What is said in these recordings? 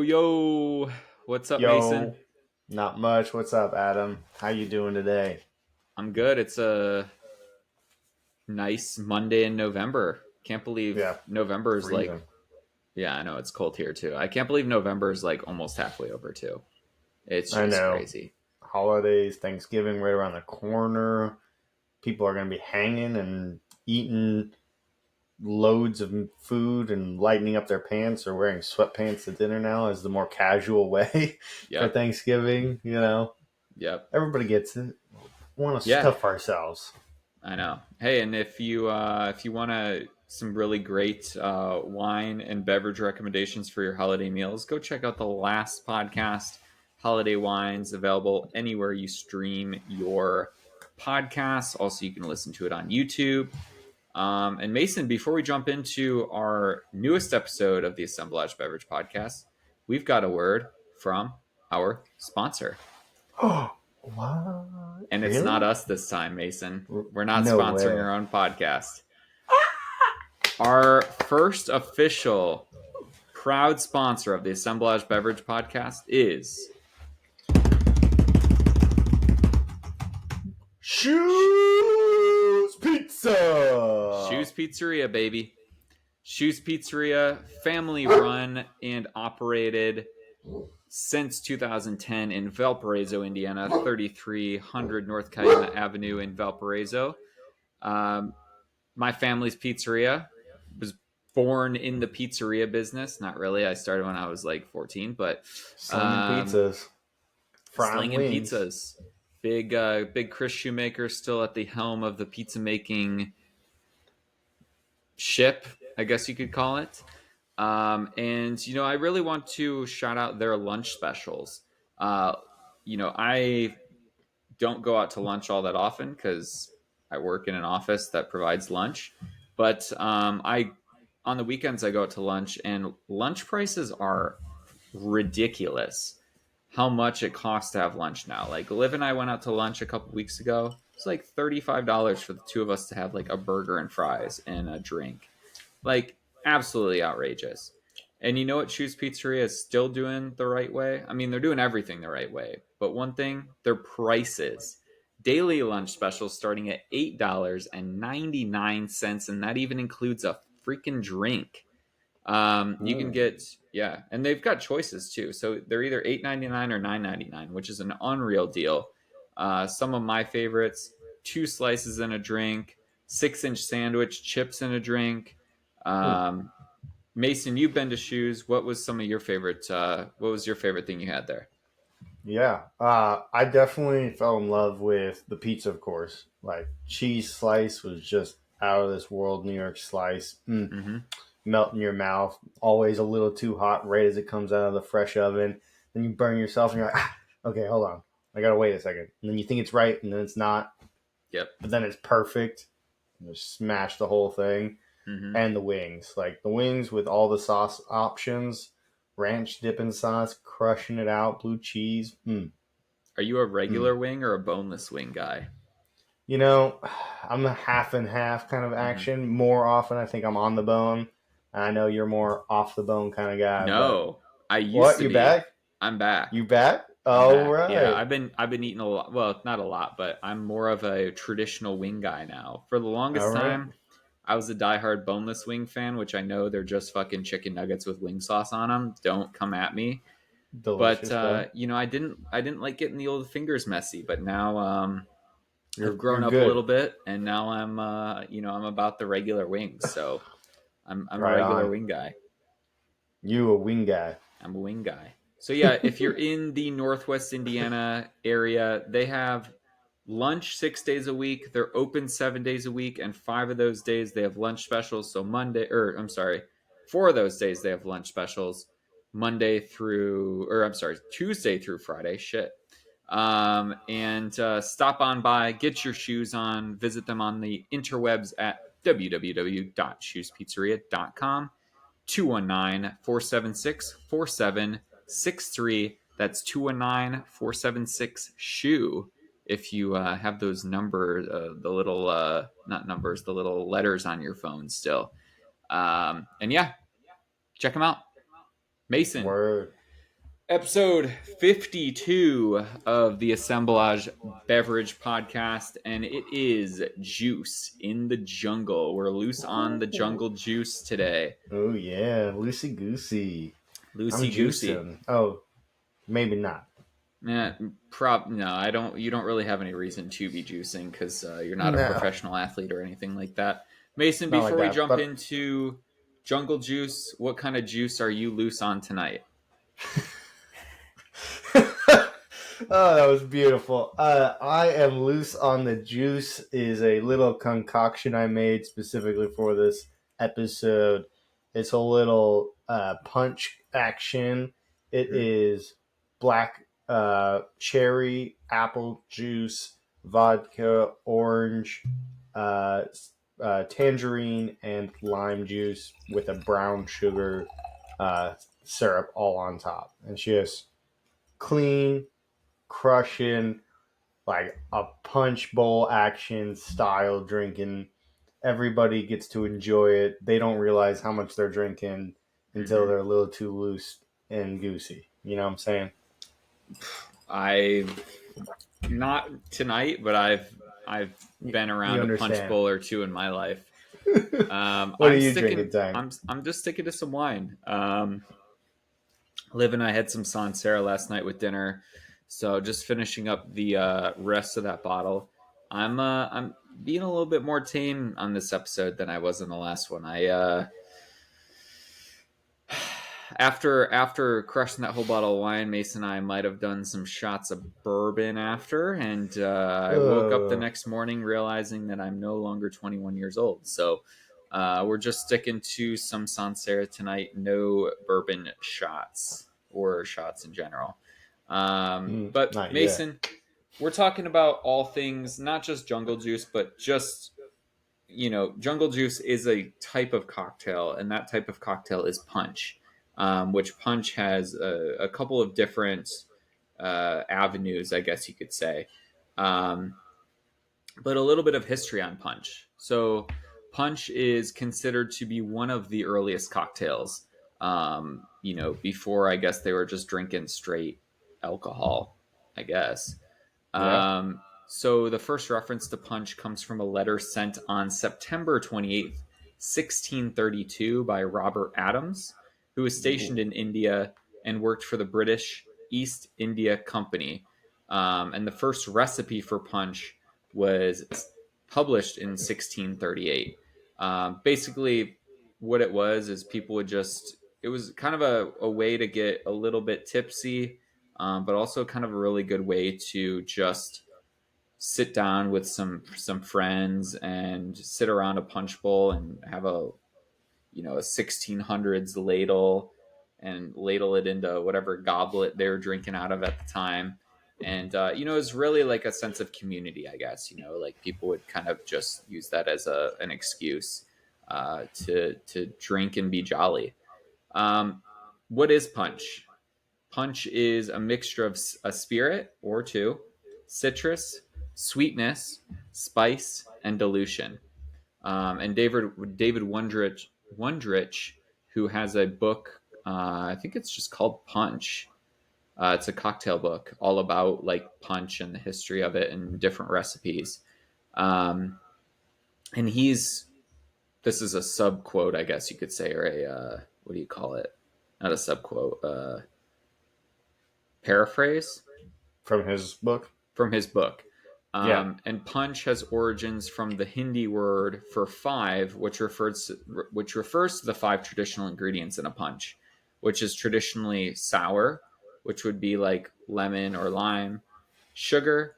Yo, what's up, Mason? Yo, not much. What's up, Adam? How you doing today? I'm good. It's a nice Monday in November. Can't believe Yeah, November is like, freezing. yeah, I know it's cold here too. I can't believe November is like almost halfway over too. It's I just know. crazy. Holidays, Thanksgiving right around the corner. People are going to be hanging and eating loads of food and lightening up their pants or wearing sweatpants to dinner now as the more casual way for Yep, Thanksgiving. yep. Everybody gets it. We want to Yeah, stuff ourselves. I know. Hey, and if you want some really great wine and beverage recommendations for your holiday meals, go check out the last podcast, Holiday Wines, available anywhere you stream your podcasts. Also, you can listen to it on YouTube. And Mason, before we jump into our newest episode of the Assemblage Beverage podcast, we've got a word from our sponsor. Oh, what? And it's not Really? us this time, Mason. We're not No sponsoring way. our own podcast. Our first official proud sponsor of the Assemblage Beverage podcast is Shoes Pizza. Shoes Pizzeria, baby. Shoes Pizzeria, family run and operated since 2010 in Valparaiso, Indiana, 3300 North Cayuna Avenue in Valparaiso. Um, my family's pizzeria was born in the pizzeria business. Not really. I started when I was like 14, but Slinging um, pizzas. Frying slinging wings. pizzas. Big Chris Shoemaker still at the helm of the pizza making ship, I guess you could call it. And I really want to shout out their lunch specials. Uh, I don't go out to lunch all that often because I work in an office that provides lunch. But I on the weekends I go out to lunch, and lunch prices are ridiculous. How much it costs to have lunch now? Like Liv and I went out to lunch a couple weeks ago. It's like $35 for the two of us to have like a burger and fries and a drink. Like absolutely outrageous. And you know what Shoes Pizzeria is still doing the right way? I mean, they're doing everything the right way. But one thing, their prices. Daily lunch specials starting at $8.99, and that even includes a freaking drink. You can Ooh. get, yeah, and they've got choices too. So they're either $8.99 or $9.99, which is an unreal deal. Some of my favorites: two slices and a drink, 6-inch sandwich, chips and a drink. Hmm. Um, Mason, you've been to Shoes. What was some of your favorite? What was your favorite thing you had there? Yeah. I definitely fell in love with the pizza, of course. Like, cheese slice was just out of this world. New York slice. Mm-hmm. Melt in your mouth. Always a little too hot right as it comes out of the fresh oven. Then you burn yourself and you're like, okay, hold on. I got to wait a second. And then you think it's right and then it's not. Yep. But then it's perfect. You just smash the whole thing. Mm-hmm. And the wings. Like the wings with all the sauce options, ranch dipping sauce, crushing it out, blue cheese. Are you a Mm. regular wing or a boneless wing guy? You know, I'm a half and half kind of Mm-hmm. action. More often, I think I'm on the bone. I know you're more off the bone kind of guy, but No, I used what? to You be. back? I'm back. You back? I'm Oh, back. Yeah, right. I've been eating a lot. Well, not a lot, but I'm more of a traditional wing guy now. For the All longest right. time, I was a diehard boneless wing fan, which I know they're just fucking chicken nuggets with wing sauce on them. Don't come at me. But Delicious, though. I didn't like getting the old fingers messy. But now I've You're grown up a good. little bit, and now I'm about the regular wings. So I'm a Right regular on. wing guy. You a wing guy. I'm a wing guy. So yeah, if you're in the Northwest Indiana area, they have lunch 6 days a week. They're open 7 days a week, and 5 of those days they have lunch specials. So I'm sorry, 4 of those days they have lunch specials. Tuesday through Friday. Shit. And stop on by, get your shoes on, visit them on the interwebs at www.shoespizzeria.com. 219-476-4763. That's 219-476 shoe. If you have those numbers, the little not numbers, the little letters on your phone still. And yeah, check them out. Mason, Word. Episode 52 of the Assemblage Beverage podcast, and it is Juice in the Jungle. We're loose on the jungle juice today. Oh yeah, loosey goosey. I'm Loosey goosey. juicing. Oh, maybe not. Yeah, no, I don't. You don't really have any reason to be juicing because you're not a No, professional athlete or anything like that. Mason, not like before we that. jump But into jungle juice, what kind of juice are you loose on tonight? oh, that was beautiful. I am loose on the juice. Is a little concoction I made specifically for this episode. It's a little punch action. It is black cherry, apple juice, vodka, orange, uh, tangerine, and lime juice with a brown sugar syrup all on top. And just clean, crushing, like a punch bowl action style drinking. Everybody gets to enjoy it. They don't realize how much they're drinking until Mm-hmm. they're a little too loose and goosey. You know what I'm saying? I've not tonight, but I've been You around a punch understand. bowl or two in my life. What are you drinking, Tank? I'm just sticking to some wine. Liv and I had some Sancerre last night with dinner, so just finishing up the rest of that bottle. I'm being a little bit more tame on this episode than I was in the last one. I after crushing that whole bottle of wine, Mason and I might have done some shots of bourbon after, and I woke up the Uh, next morning realizing that I'm no longer 21 years old. So we're just sticking to some Sancerre tonight. No bourbon shots or shots in general. But not yet. Mason, we're talking about all things, not just jungle juice, but just jungle juice is a type of cocktail, and that type of cocktail is punch, which punch has a couple of different avenues, I guess you could say. Um, but a little bit of history on punch. So, punch is considered to be one of the earliest cocktails. Before I guess they were just drinking straight alcohol, I guess. Yeah. So the first reference to punch comes from a letter sent on September 28th, 1632 by Robert Adams, who was stationed Ooh. in India and worked for the British East India Company. And the first recipe for punch was published in 1638. Basically, what it was is people would it was kind of a way to get a little bit tipsy, but also kind of a really good way to just sit down with some friends and sit around a punch bowl and have a 1600s ladle and ladle it into whatever goblet they were drinking out of at the time. And it's really like a sense of community, I guess. Like people would kind of just use that as an excuse to drink and be jolly. um, what is punch? Punch is a mixture of a spirit or two, citrus, sweetness, spice, and dilution. And David Wondrich, who has a book, I think it's just called Punch. It's a cocktail book all about like punch and the history of it and different recipes. Um, and this is a sub quote, I guess you could say, or a what do you call it? Not a sub quote, paraphrase From his book? from his book. Yeah. And punch has origins from the Hindi word for five, which refers to the five traditional ingredients in a punch, which is traditionally sour, which would be like lemon or lime, sugar,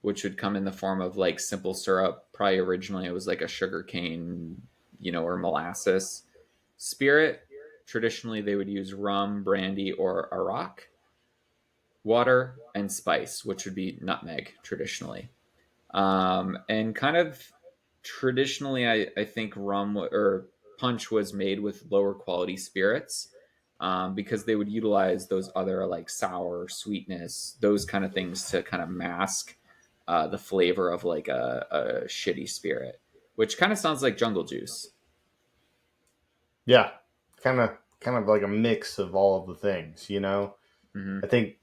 which would come in the form of like simple syrup. Probably originally it was like a sugar cane, or molasses. Spirit, traditionally they would use rum, brandy, or arak. Water and spice, which would be nutmeg traditionally. And kind of traditionally, I think rum or punch was made with lower quality spirits, because they would utilize those other like sour, sweetness, those kind of things to kind of mask the flavor of like a shitty spirit, which kind of sounds like jungle juice. Yeah. Kind of like a mix of all of the things, you know? Hmm. I think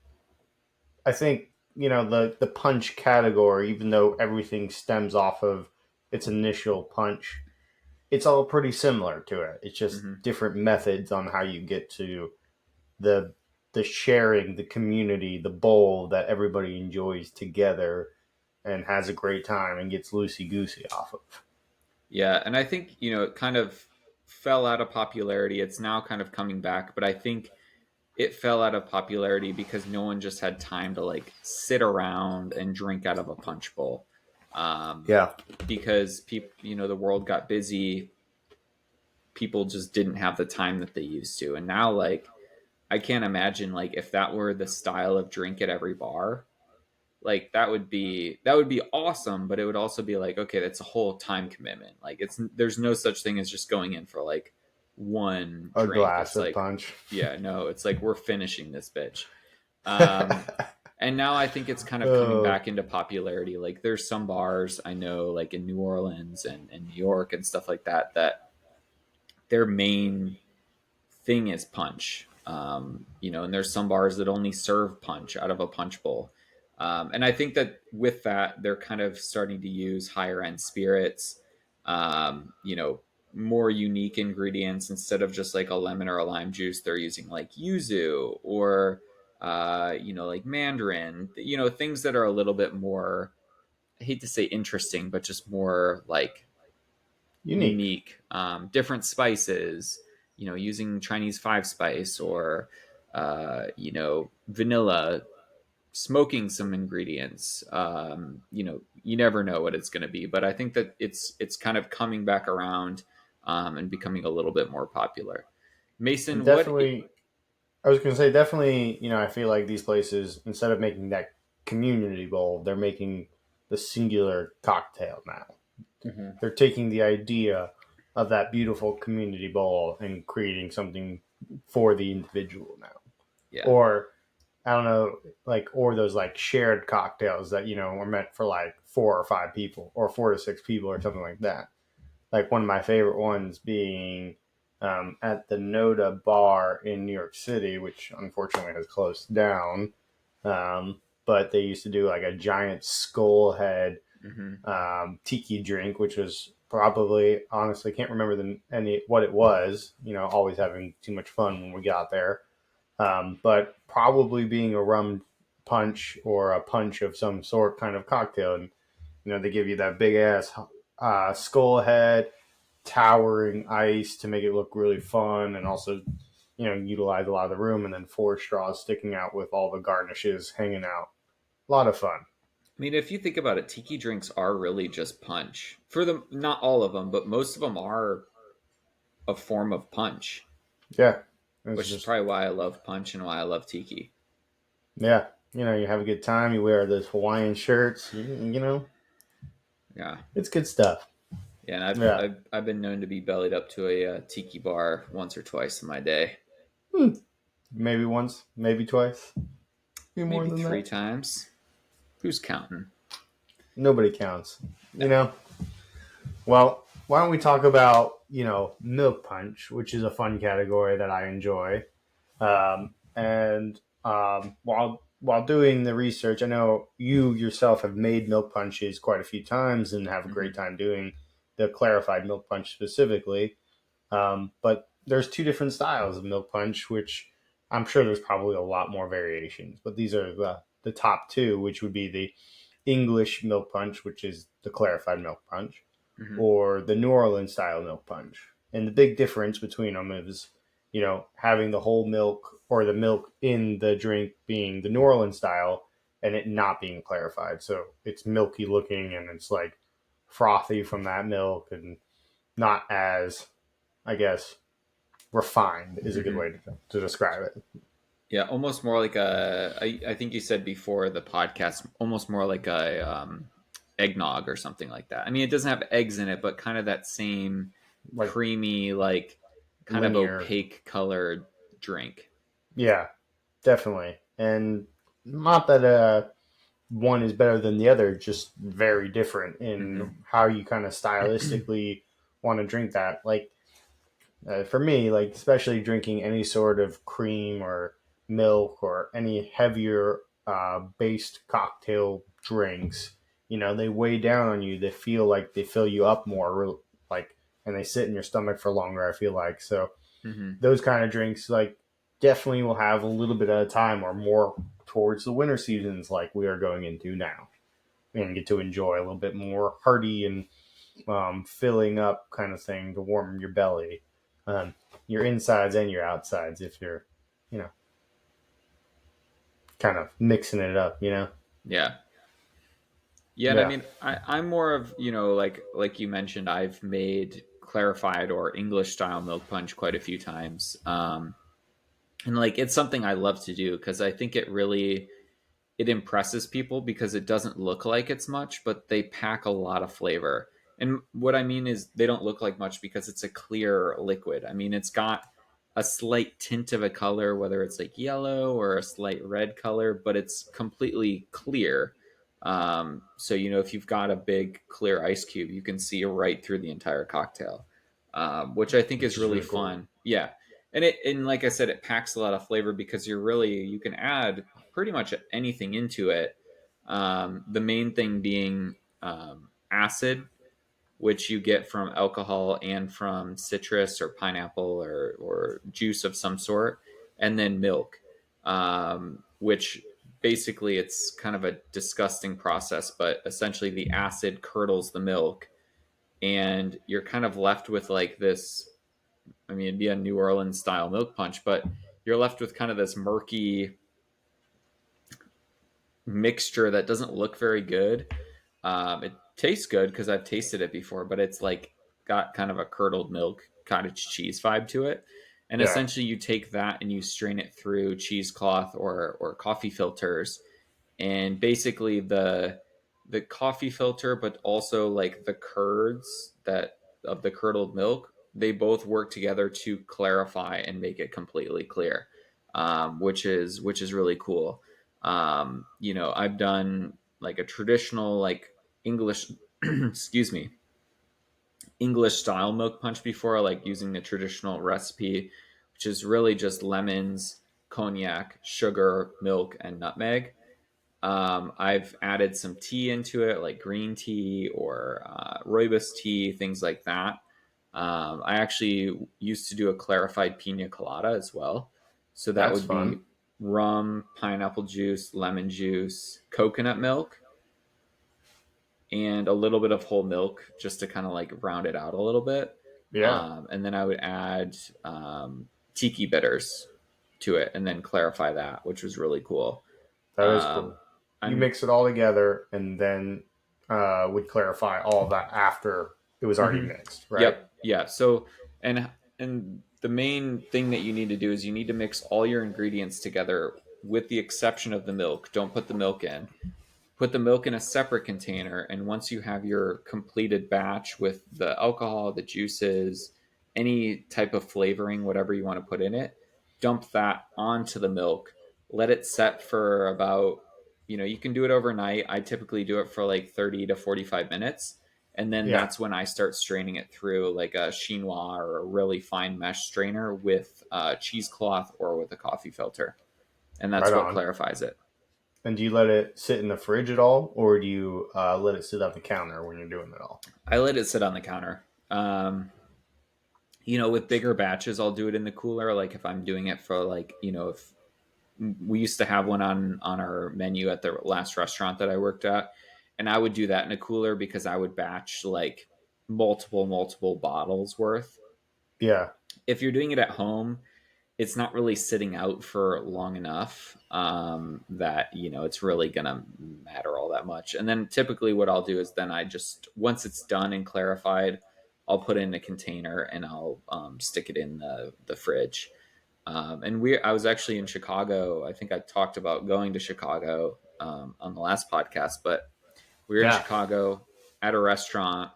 the punch category, even though everything stems off of its initial punch, it's all pretty similar to it. It's just Hmm. different methods on how you get to the the sharing, the community, the bowl that everybody enjoys together and has a great time and gets loosey goosey off of. Yeah, and I think it kind of fell out of popularity. It's now kind of coming back, but I think it fell out of popularity because no one just had time to like sit around and drink out of a punch bowl. Um, Yeah, because people, the world got busy. People just didn't have the time that they used to, and now like I can't imagine like if that were the style of drink at every bar. Like that would be awesome, but it would also be like, okay, that's a whole time commitment. Like there's no such thing as just going in for like one a drink. glass It's of like, punch. yeah, no, it's like we're finishing this bitch. um and now I think it's kind of coming Oh, back into popularity. Like there's some bars I know like in New Orleans and New York and stuff like that, that their main thing is punch. And there's some bars that only serve punch out of a punch bowl. And I think that with that, they're kind of starting to use higher end spirits, more unique ingredients instead of just like a lemon or a lime juice. They're using like yuzu or, like mandarin, things that are a little bit more, I hate to say interesting, but just more like unique. unique, different spices, using Chinese five spice or, vanilla, smoking some ingredients. You never know what it's going to be, but I think that it's kind of coming back around, and becoming a little bit more popular. And Mason, what? definitely, I was going to say, definitely, I feel like these places, instead of making that community bowl, they're making the singular cocktail now. Mhm. They're taking the idea of that beautiful community bowl and creating something for the individual now. Yeah. Or I don't know, like, or those like shared cocktails that are meant for like 4 or 5 people, or 4 to 6 people, or something like that. Like one of my favorite ones being at the Noda Bar in New York City, which unfortunately has closed down. But they used to do like a giant skull head Hmm. tiki drink, which was probably, honestly can't remember any what it was. Always having too much fun when we got there, but probably being a rum punch or a punch of some sort kind of cocktail. And they give you that big ass skull head, towering ice to make it look really fun, and also utilize a lot of the room, and then 4 straws sticking out with all the garnishes hanging out. A lot of fun. I mean, if you think about it, tiki drinks are really just punch. For them, not all of them, but most of them are a form of punch, Yeah, it's which is just probably why I love punch and why I love tiki. yeah. You have a good time. You wear those Hawaiian shirts. Yeah, It's good stuff. yeah, and I've Yeah. I've, I've been known to be bellied up to a, tiki bar once or twice in my day, Hmm. Maybe once, maybe twice, maybe more maybe than three that. times. Who's counting? Nobody counts. No. You know. Well, why don't we talk about milk punch, which is a fun category that I enjoy. And while doing the research, I know you yourself have made milk punches quite a few times and have a Hmm. great time doing the clarified milk punch specifically. But there's 2 different styles of milk punch, which I'm sure there's probably a lot more variations. But these are the top two, which would be the English milk punch, which is the clarified milk punch, Hmm. or the New Orleans style milk punch. And the big difference between them is, having the whole milk or the milk in the drink being the New Orleans style and it not being clarified. So it's milky looking and it's like frothy from that milk and not as, I guess, refined is a good Hmm. way to describe it. Yeah, almost more like I think you said before the podcast, almost more like a, eggnog or something like that. I mean, it doesn't have eggs in it, but kind of that same Like creamy, like kind of linear. opaque colored drink. Yeah, definitely. And not that one is better than the other, just very different in Hmm. how you kind of stylistically want to drink that. Like for me, like especially drinking any sort of cream or milk or any heavier based cocktail drinks, they weigh down on you. They feel like they fill you up more, like, and they sit in your stomach for longer. I feel like so Hmm. those kind of drinks, like, definitely will have a little bit at a time or more towards the winter seasons, like we are going into now, and get to enjoy a little bit more hearty and filling up kind of thing to warm your belly, um, your insides and your outsides if you're, you know, kind of mixing it up. Yeah. Yeah, and I Yeah. mean, I'm more of, like you mentioned, I've made clarified or English style milk punch quite a few times. And like it's something I love to do because I think it impresses people because it doesn't look like it's much, but they pack a lot of flavor. And what I mean is they don't look like much because it's a clear liquid. I mean, it's got a slight tint of a color, whether it's like yellow or a slight red color, but it's completely clear. So, if you've got a big clear ice cube, you can see right through the entire cocktail, which I think Which is is really really cool. fun. Yeah. And like I said, it packs a lot of flavor because you can add pretty much anything into it. The main thing being acid, which you get from alcohol and from citrus or pineapple or juice of some sort, and then milk, which basically it's kind of a disgusting process, but essentially the acid curdles the milk, and you're kind of left with like this. I mean, it'd be a New Orleans style milk punch, but you're left with kind of this murky mixture that doesn't look very good. It tastes good because I've tasted it before, but it's like got kind of a curdled milk cottage cheese vibe to it. And Yeah. essentially, you take that and you strain it through cheesecloth or coffee filters, and basically the coffee filter, but also like the curds that of the curdled milk, they both work together to clarify and make it completely clear, which is really cool. I've done like a traditional like English, excuse me, English style milk punch before, like using the traditional recipe, which is really just lemons, cognac, sugar, milk, and nutmeg. I've added some tea into it, like green tea or rooibos tea, things like that. I actually used to do a clarified pina colada as well. So that That's would fun. be rum, pineapple juice, lemon juice, coconut milk, and a little bit of whole milk just to kind of like round it out a little bit. Yeah. And then I would add tiki bitters to it and then clarify that, which was really cool. That is Um, cool. You I'm mix it all together and then would clarify all of that after it was already mhm. mixed, right? Yep. Yeah. So and the main thing that you need to do is you need to mix all your ingredients together with the exception of the milk. Don't put the milk in. Put the milk in a separate container, and once you have your completed batch with the alcohol, the juices, any type of flavoring, whatever you want to put in it, dump that onto the milk. Let it set for about, you can do it overnight. I typically do it for like 30 to 45 minutes. And then Yeah. that's when I start straining it through like a chinois or a really fine mesh strainer with cheesecloth or with a coffee filter. And Right that's what on. clarifies it. And do you let it sit in the fridge at all, or do you let it sit on the counter when you're doing it all? I let it sit on the counter. With bigger batches, I'll do it in the cooler. Like if I'm doing it for like, if we used to have one on our menu at the last restaurant that I worked at, and I would do that in a cooler because I would batch like multiple bottles worth. Yeah. If you're doing it at home, it's not really sitting out for long enough that it's really gonna matter all that much. And then typically what I'll do is then I just once it's done and clarified, I'll put it in a container and I'll stick it in the fridge. And I was actually in Chicago. I think I talked about going to Chicago on the last podcast, but we were in Yeah. Chicago at a restaurant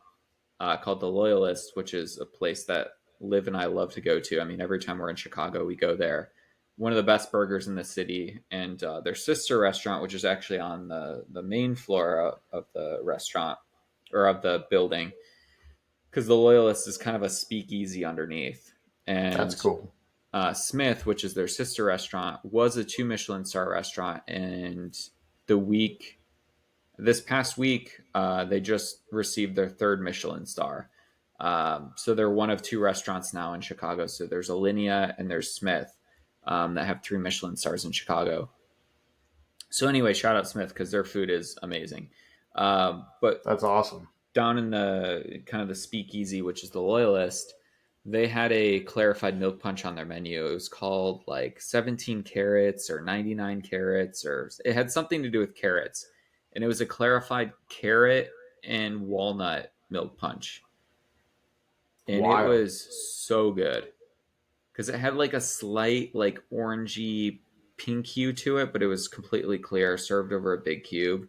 called the Loyalist, which is a place that Liv and I love to go to. I mean, every time we're in Chicago, we go there. One of the best burgers in the city, and their sister restaurant, which is actually on the main floor of the restaurant or of the building, because the Loyalist is kind of a speakeasy underneath. That's And cool. Smith, which is their sister restaurant, was a 2 Michelin star restaurant, and the week this past week, they just received their third Michelin star. So they're one of 2 restaurants now in Chicago. So there's Alinea and there's Smith, that have 3 Michelin stars in Chicago. So anyway, shout out Smith because their food is amazing. But That's awesome. down in the kind of the speakeasy, which is the Loyalist, they had a clarified milk punch on their menu. It was called like 17 carats or 99 carats, or it had something to do with carrots. And it was a clarified carrot and walnut milk punch. And it Wild. was so good because it had like a slight, like orangey pink hue to it, but it was completely clear, served over a big cube.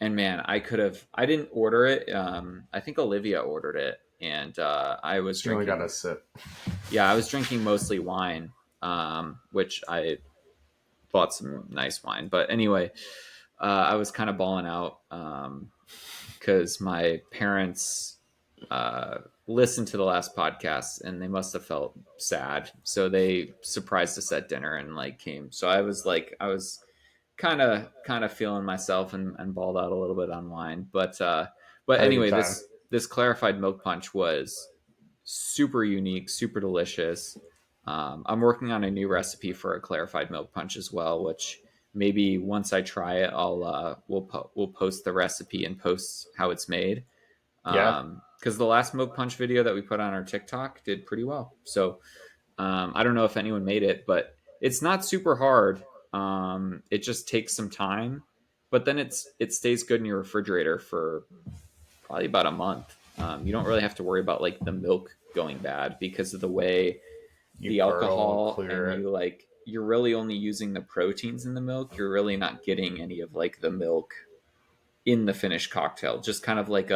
And man, I didn't order it. I think Olivia ordered it, and I was She only got drinking. a sip. Yeah, I was drinking mostly wine, which I bought some nice wine. But anyway, I was kind of balling out because my parents listened to the last podcast and they must have felt sad, so they surprised us at dinner and like came. So I was kind of feeling myself and balled out a little bit on wine. But Had a good anyway, time. this clarified milk punch was super unique, super delicious. I'm working on a new recipe for a clarified milk punch as well, which maybe once I try it, we'll post the recipe and post how it's made. Yeah. Because the last milk punch video that we put on our TikTok did pretty well. So I don't know if anyone made it, but it's not super hard. It just takes some time, but then it stays good in your refrigerator for probably about a month. You don't really have to worry about like the milk going bad because of the way You the curdle, alcohol, clear and it. you're really only using the proteins in the milk. You're really not getting any of like the milk in the finished cocktail. Just kind of like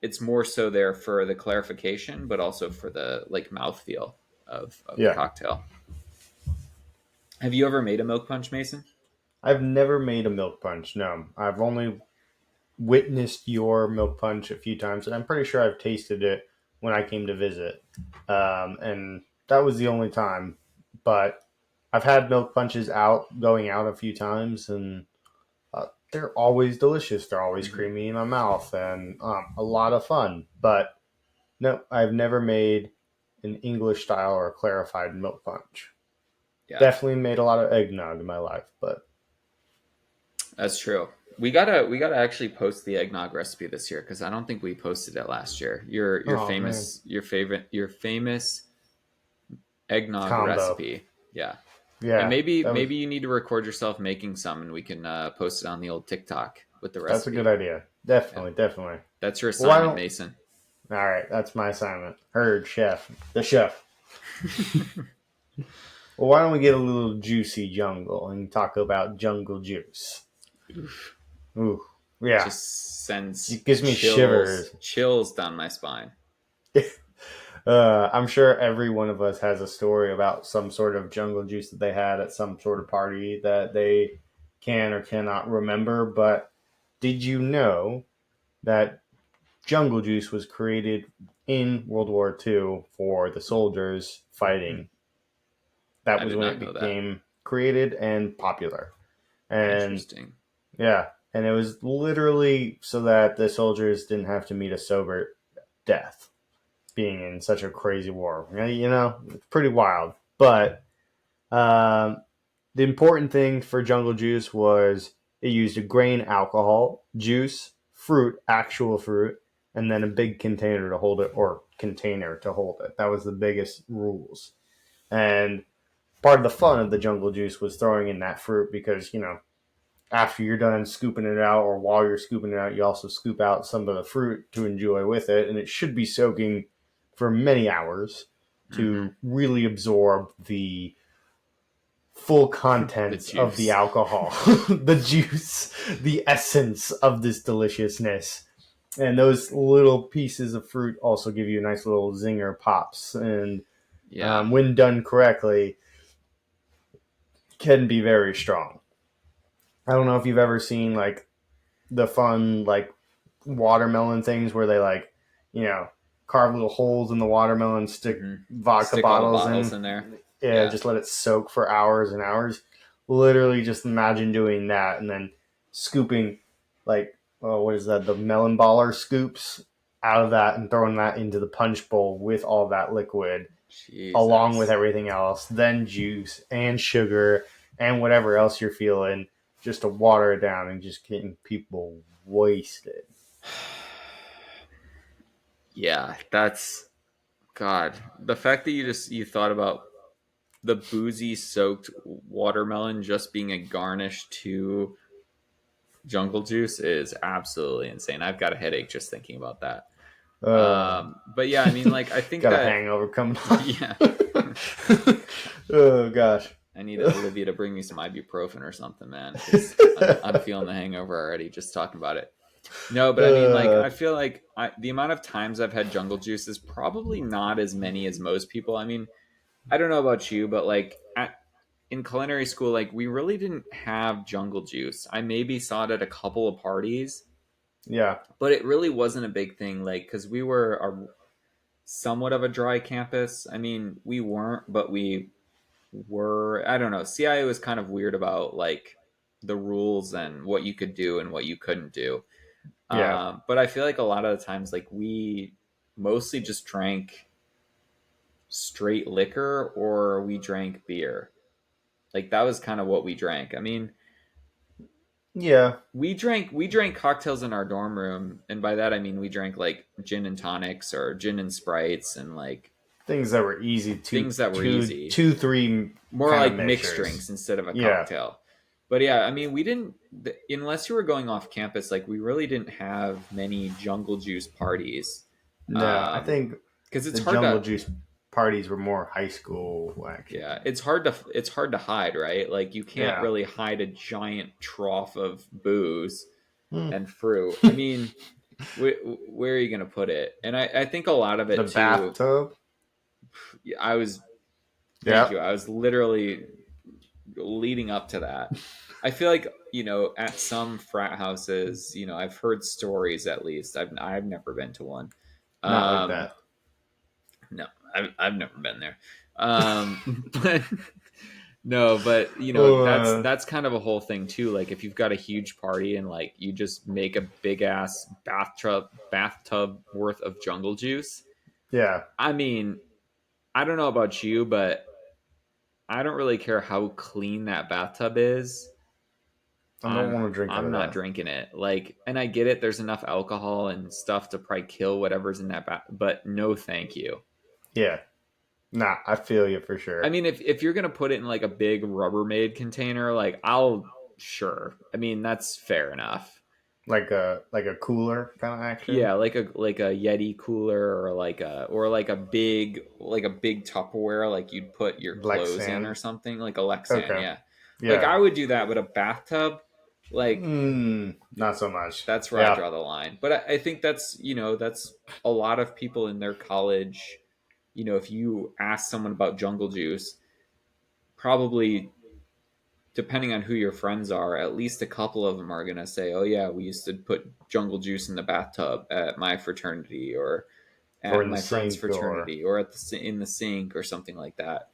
it's more so there for the clarification, but also for the like mouthfeel of the Yeah. cocktail. Have you ever made a milk punch, Mason? I've never made a milk punch. No, I've only witnessed your milk punch a few times, and I'm pretty sure I've tasted it when I came to visit. And that was the only time. But I've had milk punches going out a few times, and they're always delicious. They're always Mm-hmm. creamy in my mouth and a lot of fun. But no, I've never made an English style or clarified milk punch. Yeah, Definitely made a lot of eggnog in my life, but that's true. We gotta actually post the eggnog recipe this year because I don't think we posted it last year. Your oh man, famous your famous eggnog combo. recipe. Yeah, and Yeah, maybe you need to record yourself making some, and we can post it on the old TikTok with the that's a good recipe. idea. Yeah, Definitely, definitely. that's your Well, why assignment, don't? Mason. All right, that's my assignment. Heard, chef, the chef. Well, why don't we get a little juicy jungle and talk about jungle juice? Oof. Ooh, yeah, Just sends it gives me shivers. chills down my spine. I'm sure every one of us has a story about some sort of jungle juice that they had at some sort of party that they can or cannot remember. But did you know that jungle juice was created in World War II for the soldiers Hmm. fighting? That I was did when not it know that. became created and popular. And Interesting. yeah, and it was literally so that the soldiers didn't have to meet a sober death being in such a crazy war. You know, it's pretty wild. But um, the important thing for jungle juice was it used a grain alcohol, juice, fruit, actual fruit, and then a big container to hold it, or container to hold it. That was the biggest rules. And part of the fun of the jungle juice was throwing in that fruit because, you know, after you're done scooping it out, or while you're scooping it out, you also scoop out some of the fruit to enjoy with it. And it should be soaking for many hours Mm-hmm. to really absorb the full The contents of the juice. alcohol, the juice, the essence of this deliciousness. And those little pieces of fruit also give you nice little zinger pops. And Yeah. when done correctly, can be very strong. I don't know if you've ever seen like the fun like watermelon things where they like, you know, carve little holes in the watermelon, stick Mm-hmm. vodka Stick all the bottles bottles in. in there. Yeah, Yeah. just let it soak for hours and hours. Literally, just imagine doing that and then scooping, like, oh, what is that? The melon baller scoops out of that and throwing that into the punch bowl with all that liquid, along with Jesus. everything else, then juice and sugar and whatever else you're feeling, just to water it down and just getting people wasted. Yeah, that's God. The fact that you thought about the boozy soaked watermelon just being a garnish to jungle juice is absolutely insane. I've got a headache just thinking about that. Uh, But yeah, I mean, like, I think got a that, hangover coming on. yeah, Oh gosh. I need Olivia to bring me some ibuprofen or something, man, because I'm feeling the hangover already just talking about it. No, but I mean, like, uh, I feel like the amount of times I've had jungle juice is probably not as many as most people. I mean, I don't know about you, but like in culinary school, like we really didn't have jungle juice. I maybe saw it at a couple of parties, yeah, but it really wasn't a big thing. Like, because we were somewhat of a dry campus. I mean, we weren't, but we were. I don't know. CIA was kind of weird about like the rules and what you could do and what you couldn't do. yeah, But I feel like a lot of the times, like we mostly just drank straight liquor or we drank beer. Like that was kind of what we drank. I mean, yeah. we drank cocktails in our dorm room, and by that I mean we drank like gin and tonics or gin and sprites and like Things that were easy, things that were easy, two, three more kind of like mixed mixers. drinks instead of a Yeah. cocktail. But yeah, I mean, we didn't unless you were going off campus, like we really didn't have many jungle juice parties. No, I Um, think because it's the hard jungle to juice parties were more high school action. yeah, it's hard to hide, right? Like you can't Yeah. really hide a giant trough of booze Hmm. and fruit. I mean, where are you going to put it? And I think a lot of The it too. bathtub. I was thank Yeah. you. I was literally leading up to that. I feel like at some frat houses, I've heard stories at least. I've never been to one. Not like Um, that. no, I've never been there. But no, but that's Oh, that's kind of a whole thing too. Like if you've got a huge party and like you just make a big ass bathtub worth of jungle juice. yeah. I mean, I don't know about you, but I don't really care how clean that bathtub is. I don't I'm want to drink out I'm of not that. drinking it. Like, and I get it. There's enough alcohol and stuff to probably kill whatever's in that but no, thank you. Yeah. Nah, I feel you for I sure. mean, if you're gonna put it in like a big Rubbermaid container, like I'll sure. I mean, that's fair enough. Like a cooler kind of action. Yeah, like a Yeti cooler or like a big Tupperware, like you'd put your clothes in or Lexan. something, like a Lexan. Okay. Yeah, like Yeah. I would do that, but a bathtub, like Not so much. that's where I Yeah. draw the line. But I think that's a lot of people in their college. If you ask someone about Jungle Juice, probably depending on who your friends are, at least a couple of them are going to say, "Oh yeah, we used to put jungle juice in the bathtub at my fraternity or Or at in the my friend's sink or fraternity or in the sink or something like that."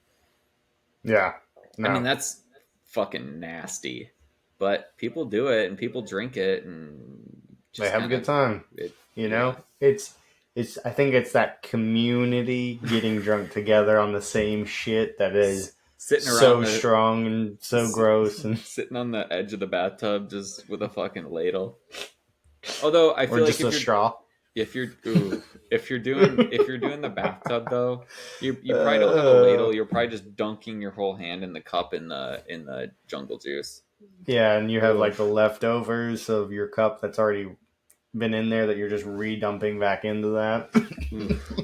yeah. I mean, No. that's fucking nasty. But people do it and people drink it and They just have a kind good of time. it You yeah. know? It's I think it's that community getting drunk together on the same shit that is Sitting around so the strong and so gross and sitting on the edge of the bathtub just with a fucking ladle. Although I or feel like just if a you're straw. If you're ooh, if you're doing the bathtub though, you probably don't have a Uh, ladle. You're probably just dunking your whole hand in the cup in the jungle juice. yeah, and you have like the Oof. leftovers of your cup that's already been in there that you're just redumping back into that. Oof.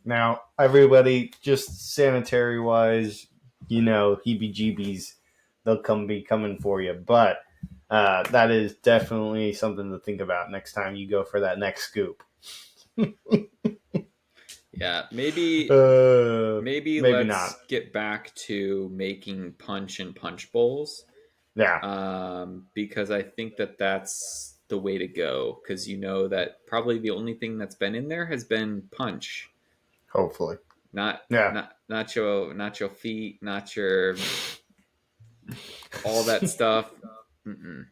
Now, everybody, just sanitary wise, heebie jeebies, they'll be coming for you. But that is definitely something to think about next time you go for that next scoop. Yeah, maybe Maybe not. let's get back to making punch and punch bowls. Yeah, Because I think that that's the way to go. Because you know that probably the only thing that's been in there has been punch. hopefully. Not Yeah, not. not your feet, not your all that stuff. Mm-mm.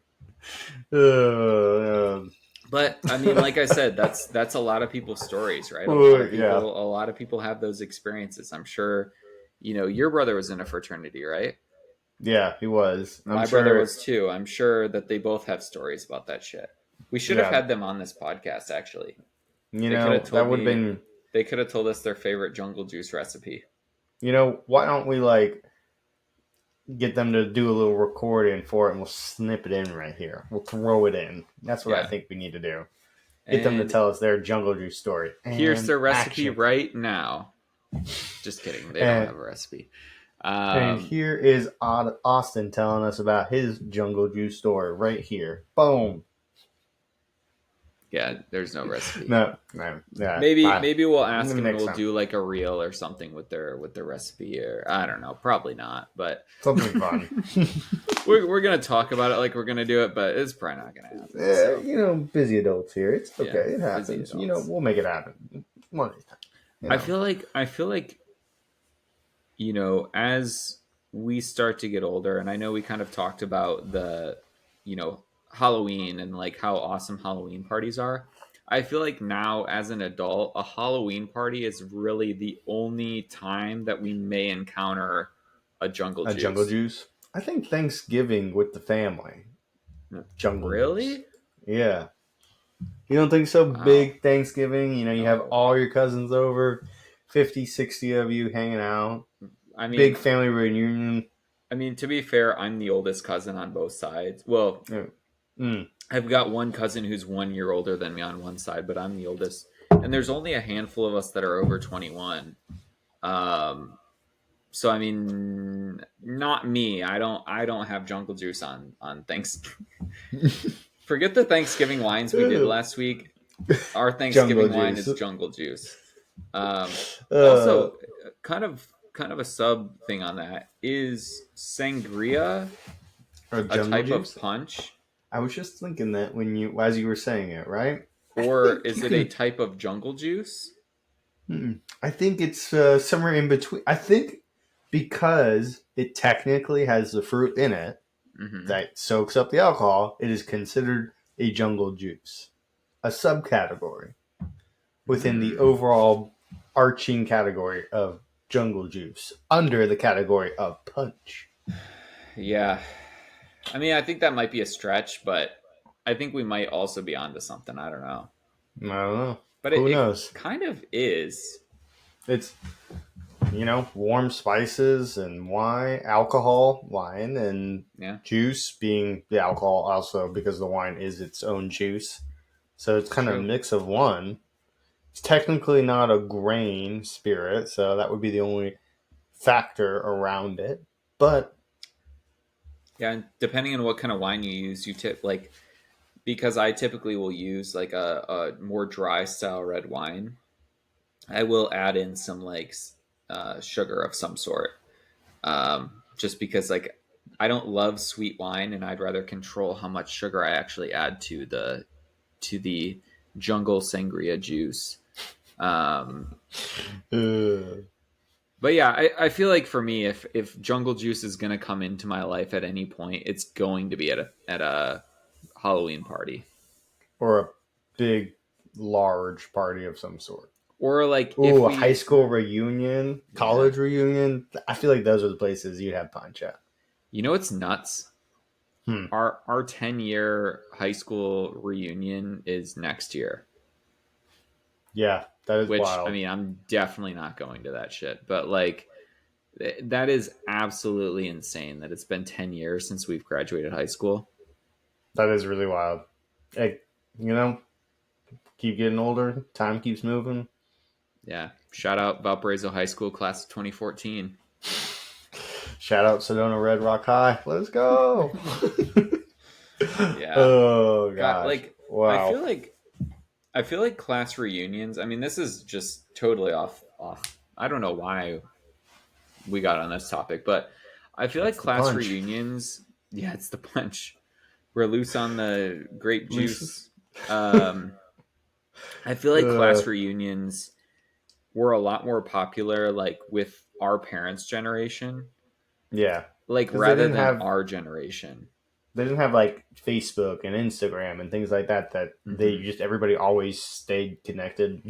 uh, But I mean, like I said, that's a lot of people's stories, right? yeah, A lot of people have those experiences. I'm sure, your brother was in a fraternity, right? yeah, he was. I'm My brother sure. was too. I'm sure that they both have stories about that shit. We should have Yeah, had them on this podcast, actually. They could have that told would have me, been. they could have told us their favorite jungle juice recipe. Why don't we like get them to do a little recording for it, and we'll snip it in right here. We'll throw it in. That's what I Yeah. think we need to do. Get them to And tell us their jungle juice story here's and their recipe action. right now. Just kidding. They don't And have a recipe. and Um, here is Austin telling us about his jungle juice story right here. Boom. yeah, there's no recipe. No, no, yeah. Fine. Maybe we'll ask them and Next we'll time, do like a reel or something with their recipe, or I don't know, probably not, but something fun. we're gonna talk about it like we're gonna do it, but it's probably not gonna happen. So Busy adults here. It's yeah, okay. It busy happens. adults. We'll make it happen one of these times. I feel like as we start to get older, and I know we kind of talked about the you know Halloween and like how awesome Halloween parties are. I feel like now as an adult, a Halloween party is really the only time that we may encounter a jungle A jungle juice. juice. I think Thanksgiving with the family. Jungle juice. Really? Yeah. You don't think so? Wow. Big Thanksgiving. You have No. all your cousins over, 50, 60 of you hanging out. I Big mean, family reunion. to be fair, I'm the oldest cousin on both sides. Well, Yeah. Mm. I've got one cousin who's 1 year older than me on one side, but I'm the oldest. And there's only a handful of us that are over 21. Um, so I mean, not me. I don't have jungle juice on thanks. Forget the Thanksgiving wines we did last week. Our Jungle Thanksgiving wine juice. is jungle juice. Um, Uh, Also, kind of a sub thing on that is sangria or a jungle type of juice. punch, I was just thinking that as you were saying it, right? I or think you is it a can. type of jungle juice? I think it's somewhere in between. I think because it technically has the fruit in it Hmm. that soaks up the alcohol, it is considered a jungle juice, a subcategory within the Hmm. overall arching category of jungle juice, under the category of punch. Yeah, I think that might be a stretch, but I think we might also be onto something. I don't know, I don't know. but Who it knows? kind of is. It's warm spices and wine, and Yeah, juice being the alcohol also because the wine is its own juice. So it's it's kind of a true. mix of one. It's technically not a grain spirit, so that would be the only factor around it. But Yeah, and depending on what kind of wine you use, you tip like because I typically will use like a more dry style red wine. I will add in some like sugar of some sort, just because like I don't love sweet wine, and I'd rather control how much sugar I actually add to the jungle sangria juice. Um, uh, but yeah, I feel like for me, if jungle juice is gonna come into my life at any point, it's going to be at a Halloween party, or a big, large party of some sort. or like if Ooh, a high we, school reunion, yeah, college reunion. I feel like those are the places you'd have punch at. it's nuts. Hmm. Our 10-year high school reunion is next year, Yeah, that is which wild. I'm definitely not going to that shit, but like that is absolutely insane that it's been 10 years since we've graduated high school. That is really wild. Hey, you know, keep getting older. Time keeps moving. Yeah, shout out Valparaiso High School class of 2014. Shout out Sedona Red Rock High. Let's go. Yeah, Oh got gosh. like Wow. I feel like class reunions, this is just totally off. I don't know why we got on this topic, but I feel like It's the class punch. reunions, yeah, it's the punch. We're loose on the grape Lucis. juice. Um, I feel like uh, class reunions were a lot more popular, like with our parents' generation, Yeah, like because they rather didn't than have our generation. they didn't have like Facebook and Instagram and things like that. That they Hmm. just everybody always stayed connected.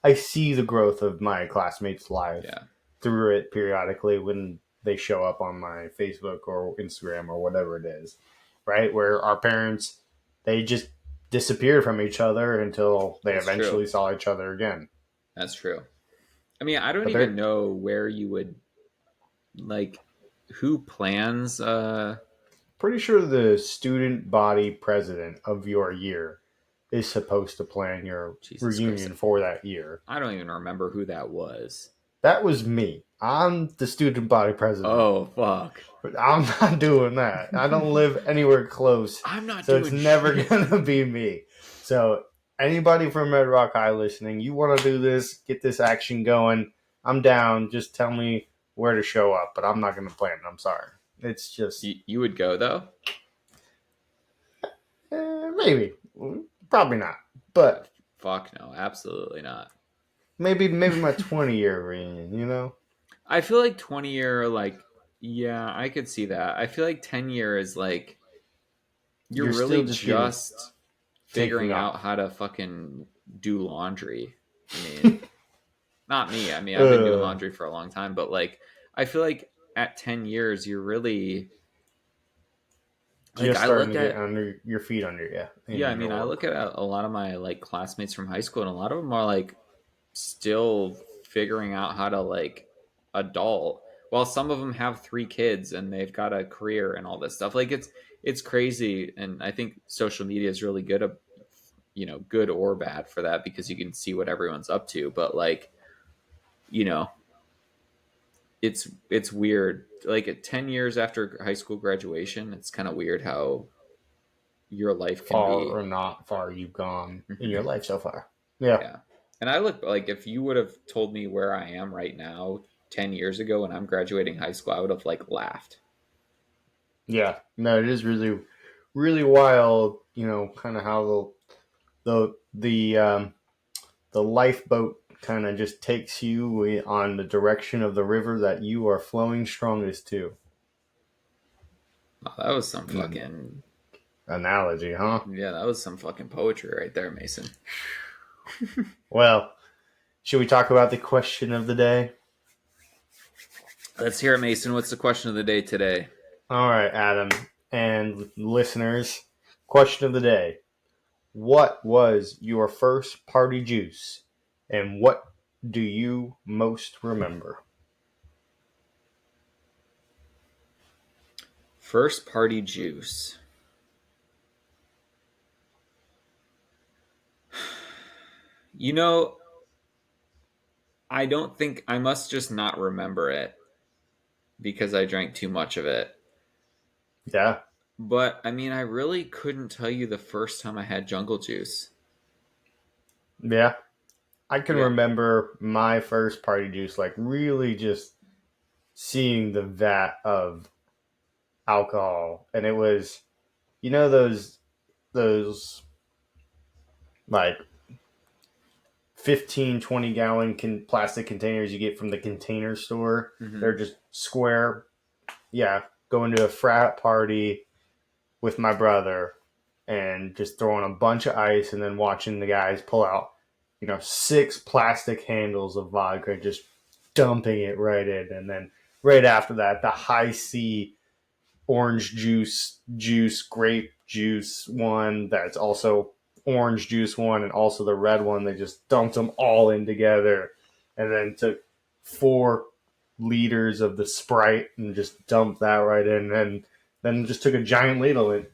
I see the growth of my classmates' life Yeah, through it periodically when they show up on my Facebook or Instagram or whatever it is, right? Where our parents, they just disappeared from each other until they that's true. eventually saw each other again. That's true. I mean, I don't But even they're know where you would like who plans pretty sure the student body president of your year is supposed to plan your Jesus Christ. reunion for that year. I don't even remember who that was. That was me. I'm the student body president. Oh fuck. But I'm not doing that. I don't live anywhere close, I'm not so it's doing never shit. gonna be me. So anybody from Red Rock High listening, you want to do this, get this action going, I'm down. Just tell me where to show up, but I'm not gonna plan it. I'm sorry. It's just You would go though? maybe, probably not, Yeah, but fuck no, absolutely not. maybe my 20-year reunion. You know, I feel like 20-year, like, yeah, I could see that. I feel like 10-year is like you're you're still really just getting just taking figuring out off. how to fucking do laundry. I mean, not me. I mean, I've been doing uh, laundry for a long time, but like I feel like at 10 years you're really like just I starting look to get at under your feet under you yeah, I in mean, your I look work. at a lot of my like classmates from high school and a lot of them are like still figuring out how to like adult while some of them have 3 kids and they've got a career and all this stuff. Like it's crazy, and I think social media is really good, good or bad for that because you can see what everyone's up to, but like, you know, it's weird. Like at 10 years after high school graduation, it's kind of weird how your life can Far be. or not far you've gone in your Mhm. life so far. Yeah. Yeah. And I look like if you would have told me where I am right now 10 years ago when I'm graduating high school, I would have like laughed. Yeah. No, it is really, really wild, kind of how the lifeboat kind of just takes you on the direction of the river that you are flowing strongest to. Oh, that was some An fucking analogy, huh? yeah, that was some fucking poetry right there, Mason. Well, should we talk about the question of the day? Let's hear it, Mason. What's the question of the day today? All right, Adam and listeners. Question of the day. What was your first party juice, and what do you most remember? First party juice. You know, I don't think I must just not remember it because I drank too much of it. Yeah, But I mean, I really couldn't tell you the first time I had jungle juice. yeah. I can Yeah. remember my first party juice, like really just seeing the vat of alcohol, and it was, those like 15, 20 gallon plastic containers you get from the container store. Hmm. They're just square. Yeah, going to a frat party with my brother and just throwing a bunch of ice and then watching the guys pull out, 6 plastic handles of vodka, just dumping it right in. And then right after that, the high C orange juice, grape juice one that's also orange juice one and also the red one. They just dumped them all in together and then took 4 liters of the Sprite and just dumped that right in and then just took a giant ladle and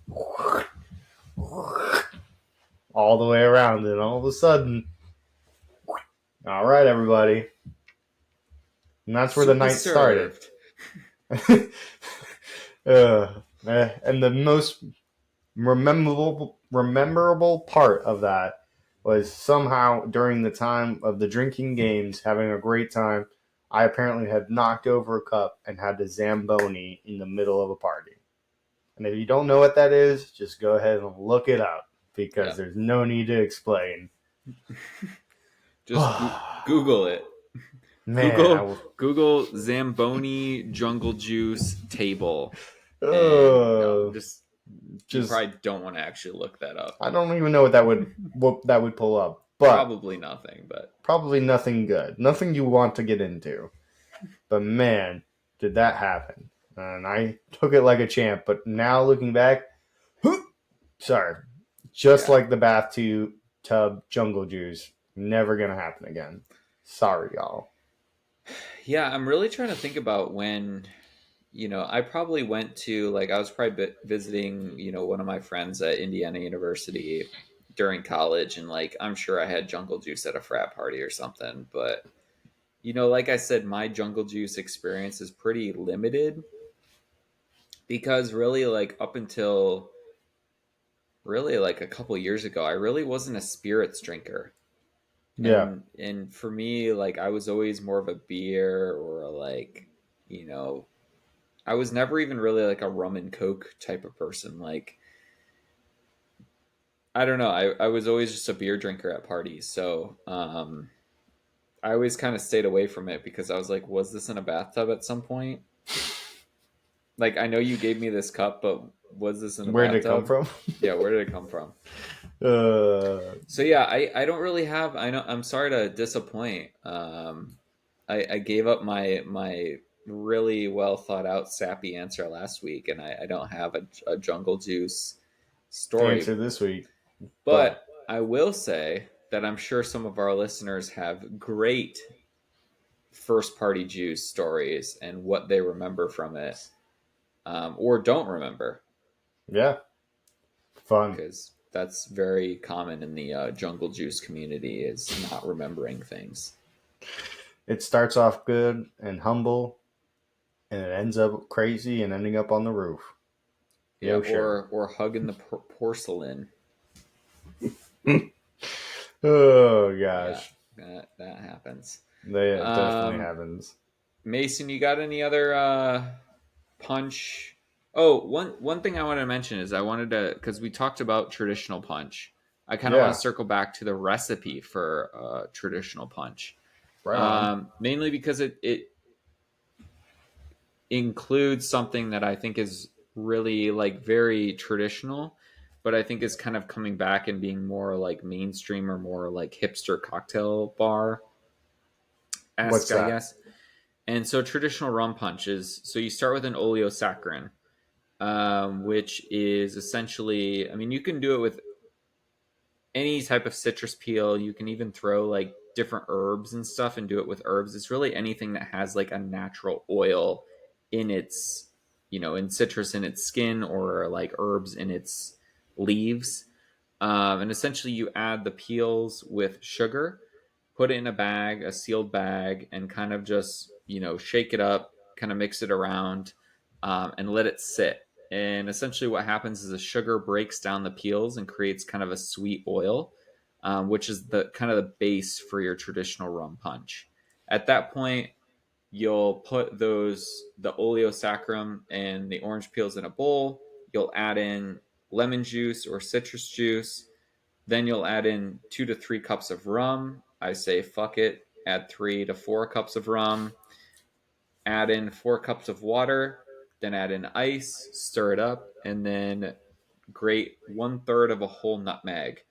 all the way around. And all of a sudden, all right, everybody. And that's where the Soup is night started. served. And the most memorable part of that was somehow during the time of the drinking games, having a great time. I apparently had knocked over a cup and had to Zamboni in the middle of a party. And if you don't know what that is, just go ahead and look it up because Yeah. there's no need to explain. Just Google it. Man, I Google will. Google Zamboni jungle juice table, and Uh, just you just probably don't want to actually look that up. I don't even know what that would pull up, but Probably nothing, but probably nothing good, nothing you want to get into. But man, did that happen? And I took it like a champ. But now looking back, sorry, just yeah. like the bathtub jungle juice, never gonna happen again. Sorry, y'all. Yeah, I'm really trying to think about when, I probably went to, like, I was probably visiting, one of my friends at Indiana University during college, and, like, I'm sure I had jungle juice at a frat party or something. But, like I said, my jungle juice experience is pretty limited because really, like, up until really like a couple years ago, I really wasn't a spirits drinker. Yeah, And for me, like, I was always more of a beer or like, you know, I was never even really like a rum and coke type of person. Like, I don't know. I was always just a beer drinker at parties. So I always kind of stayed away from it because I was like, was this in a bathtub at some point? Like, I know you gave me this cup, but was this in the where did it come bathtub? from? Yeah, where did it come from? uh, So yeah, I don't really have. I know I'm sorry to disappoint. I gave up my really well thought out sappy answer last week, and I don't have a jungle juice story. answer this week, but But I will say that I'm sure some of our listeners have great first party juice stories and what they remember from it, or don't remember, yeah, fun. because that's very common in the jungle juice community, is not remembering things. It starts off good and humble, and it ends up crazy and ending up on the roof. Yeah, Yo, sure. or hugging the porcelain. Oh Yeah, gosh, that happens. that definitely Um, happens. Mason, you got any other punch? Oh, one thing I wanted to mention is I wanted to, because we talked about traditional punch. I kind of want to Yeah, circle back to the recipe for traditional punch, right on. mainly because it includes something that I think is really like very traditional, but I think is kind of coming back and being more like mainstream or more like hipster cocktail bar esque, What's I that? guess. And so traditional rum punch is, so you start with an oleosaccharin, which is essentially, I mean, you can do it with any type of citrus peel. You can even throw like different herbs and stuff and do it with herbs. It's really anything that has like a natural oil in its, in citrus in its skin, or like herbs in its leaves. And essentially, you add the peels with sugar, put it in a bag, a sealed bag, and kind of just, shake it up, kind of mix it around, and let it sit. And essentially, what happens is the sugar breaks down the peels and creates kind of a sweet oil, which is the kind of the base for your traditional rum punch. At that point, you'll put the oleosaccharum and the orange peels in a bowl. You'll add in lemon juice or citrus juice. Then you'll add in 2 to 3 cups of rum. I say fuck it. Add 3 to 4 cups of rum. Add in 4 cups of water. Then add in ice. Stir it up, and then grate 1/3 of a whole nutmeg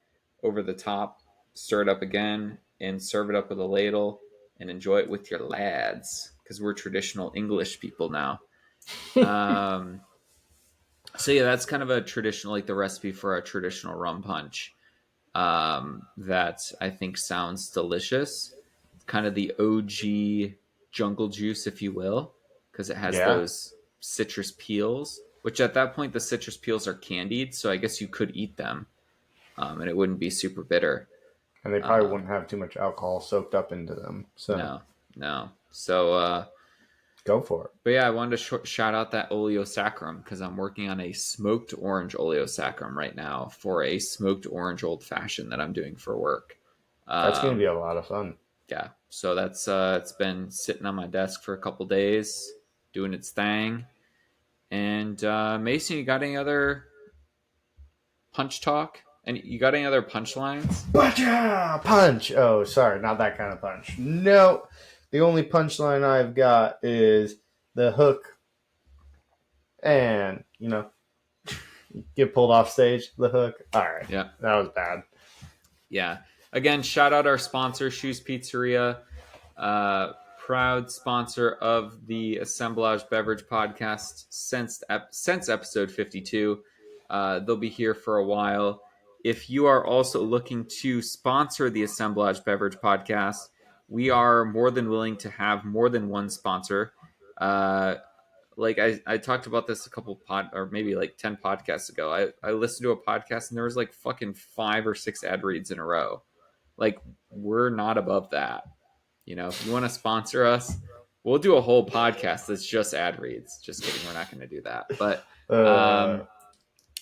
over the top. Stir it up again and serve it up with a ladle and enjoy it with your lads, because we're traditional English people now. Um, so yeah, that's kind of a traditional, like the recipe for a traditional rum punch, that I think sounds delicious. It's kind of the OG jungle juice, if you will, because it has Yeah, those citrus peels, which at that point the citrus peels are candied, so I guess you could eat them, and it wouldn't be super bitter. and they probably Um, wouldn't have too much alcohol soaked up into them. So no, no. So, go for it. but yeah, I wanted to shout out that oleosaccharum because I'm working on a smoked orange oleosaccharum right now for a smoked orange old fashioned that I'm doing for work. That's going to be Um, a lot of fun. yeah, so that's it's been sitting on my desk for a couple days, doing its thing. And Mason, you got any other punch talk? And you got any other punchlines? Bacha! Punch! Oh, sorry, not that kind of punch. No. The only punchline I've got is the hook, and get pulled off stage. The hook. All right, Yeah. that was bad. Yeah. Again, shout out our sponsor, Shoes Pizzeria, proud sponsor of the Assemblage Beverage podcast since episode 52. They'll be here for a while. If you are also looking to sponsor the Assemblage Beverage podcast, we are more than willing to have more than one sponsor. I talked about this a couple or maybe like 10 podcasts ago. I listened to a podcast and there was like fucking 5 or 6 ad reads in a row. Like, we're not above that. If you want to sponsor us, we'll do a whole podcast that's just ad reads. Just kidding, we're not going to do that. But Uh,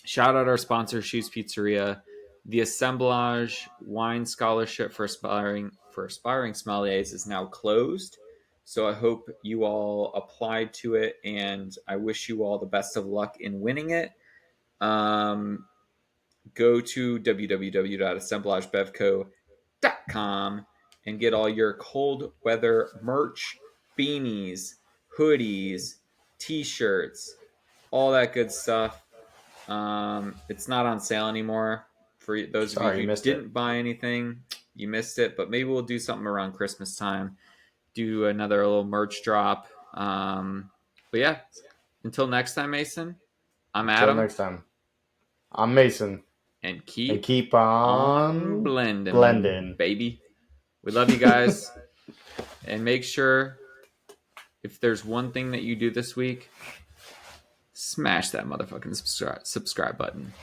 shout out our sponsor, Shoes Pizzeria. The Assemblage Wine Scholarship for aspiring sommeliers is now closed. So I hope you all applied to it, and I wish you all the best of luck in winning it. Go to www.assemblagebevco.com and get all your cold weather merch, beanies, hoodies, t-shirts, all that good stuff. It's not on sale anymore. For those of you sorry, you who missed it. didn't buy anything, you missed it. But maybe we'll do something around Christmas time. Do another little merch drop. But yeah, until next time, Mason, I'm Until Adam. next time, I'm Mason. And And keep keep on on blending, blending. baby. We love you guys. And make sure, if there's one thing that you do this week, smash that motherfucking subscribe button.